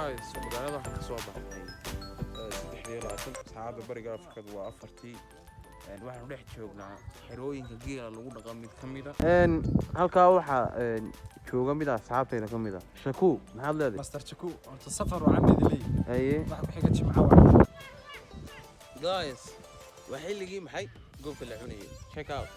guys magaalada waxaan ka soo baxnay 3 saacada bariga Afrikada waa 4tii waxaan dhex joognaa xerooyinka geela lagu dhaqan mid kamid ah halka waxa jooga mid ah asxaabteena kamid ah Shaku maxaad leedahay Master Shaku inta safar oo camid leey haye waxa ku xiga jimcaha guys waxay ligi maxay goobka la cunayay check out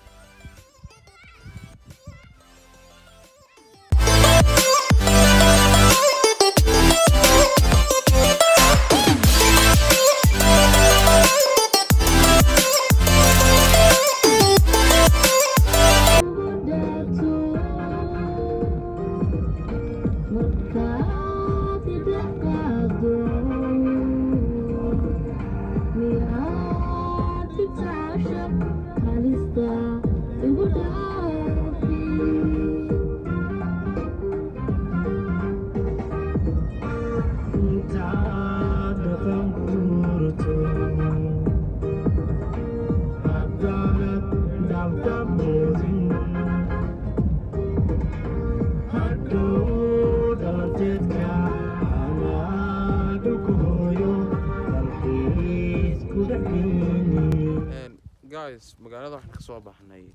guys magaalada waxaan ka soo baxnay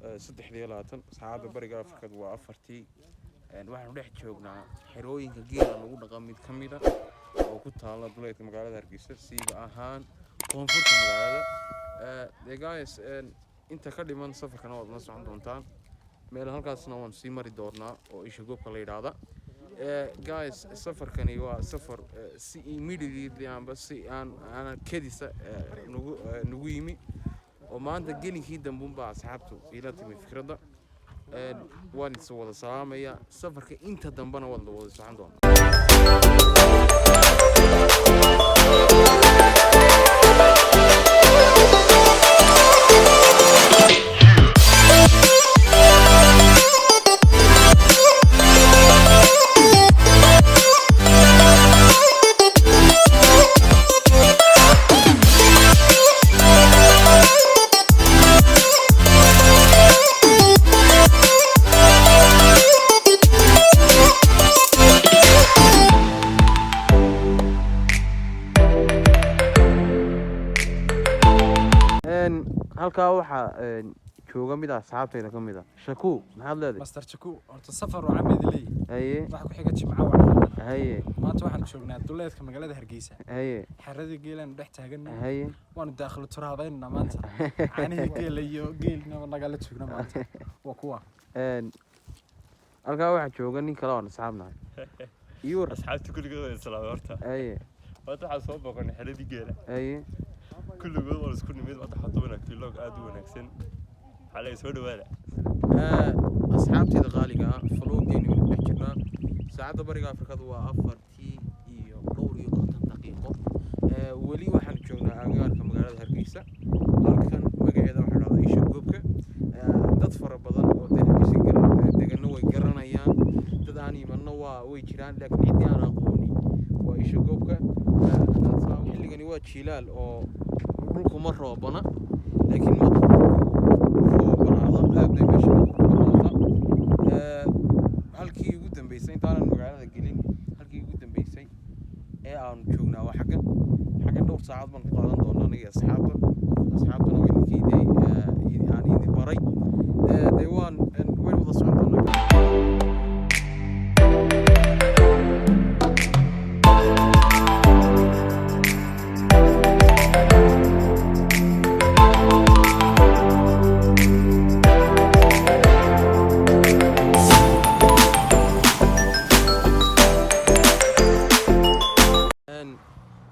3 saacada bariga Afrikada waa 4tii waxaan dhex joognaa xerooyinka geela lagu dhaqan mid kamid ah oo ku taala duleedka magaalada Hargeysa siiba ahaan koonfurta magaalada guys inta ka dhiman safarkana waad la socon doontaan meel halkaasna waan sii mari doonaa oo isha goobka la yiraahdo guys safarkani waa safar si immediately amba si aan kedisa nagu yimi oo maanta gelinkii dambuunba asxaabtu ila timi fikradda waan isoo wada salaamaya safarka inta dambana wada socon doonaa halka waxa jooga mid ah asxaabteena kamid ah Shaku maxaad leedahay Master Shaku inta safar oo camid leey haye waxa ku xiga jimcaha haye maanta waxaan joognaa duleedka magaalada Hargeysa haye xerada geelan dhex taagan haye waan dakhlo turaadayna maanta aniga geel iyo geelna nagala joogna maanta waa kuwa halka waxa jooga nin kale oo asxaabnahay iyo asxaabtu kulligood salaam horta haye waxa soo booqan xeradii geela haye kulligood oo isku nimid wada xatoona vlog aad u wanaagsan xalay soo dhawaada asxaabteeda qaaliga ah falowgeeni wuu dhex jirnaa saacada bariga Afrikada waa 4tii iyo dhowr iyo 50 daqiiqo wali waxaan joognaa agagaarka magaalada Hargeysa halkan magaceeda waxa la isha goobka dad fara badan oo deegaano way garanayaan dad aan imanno way jiraan laakiin cidii aan aqooni waa isha goobka xilligani waa jilaal oo dhulku ma roobana laakiin ma roobanaada aad bay meesha halkii ugu dambeysay intaan magaalada gelin halkii ugu dambeysay ee aan joognaa waa xaggan dhowr saacad baan ku qaadan doonaa aniga asxaabtuna way ninkii aan idin baray waan wada socon doonaa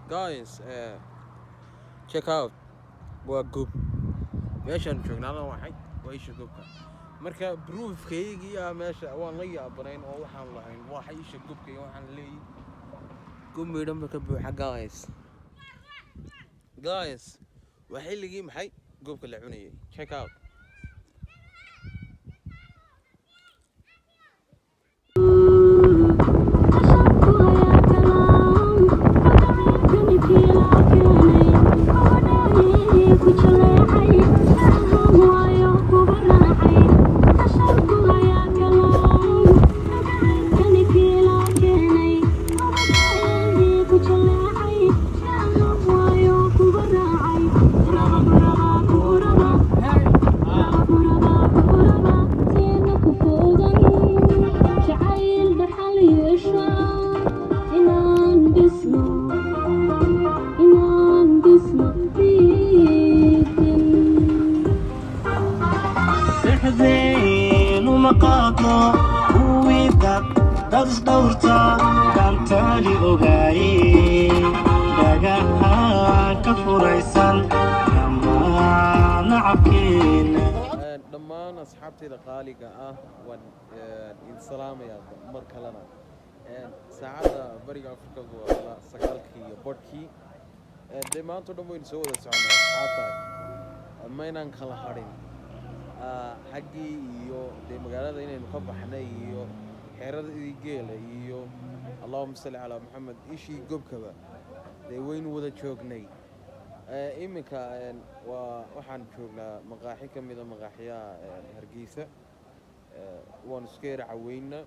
guys check out waa goob meeshaan joognaana waxay waa isha goobka marka proofkaygi meesha waan la yaabanayn oo waxaan lahayn waxa isha goobka waxaan leeyahay gumidhan ka buuxa guys waxay ligi maxay goobka la cunayay check out qaado kuwidad dad isdhowrta dantaali ogaaye dhagaha ka furaysan dhammaan nacabkeena dhammaan asxaabtayda qaaliga ah waan idin salaamayaa mar kalena saacadda bariga afrikadu waa ilaa 9:00 dee maanta o dhan waynu soo wada soconay asxaabta maynaan kala hadhin xaggii iyo dee magaalada inaynu ka baxnay iyo xeeradii geela iyo allahuma salli calaa maxamed ishii gobkaba dee waynu wada joognay iminka waxaan joognaa maqaaxi ka mida maqaaxiyaha hargeysa waanu iska yara caweyna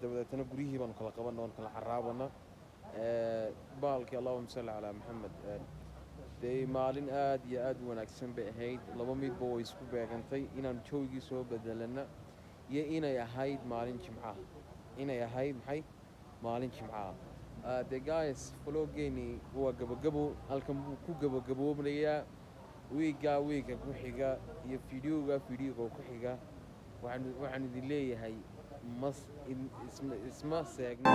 dabadeetana guryihii baanu kala qabana waanu kala caraabana baalkii allahuma salli calaa maxamed dee maalin aad iyo aad u wanaagsan bay ahayd laba midba way isku beegantay inaanu jawigii soo bedelana iyo inay ahayd maalin jimcaha maxay maalin jimcaha the guys flowgeeni waa gabagabo halkan buu ku gabagaboobayaa wiiga ku xiga iyo fideoga ku xiga waxaan idin leeyahay isma seegno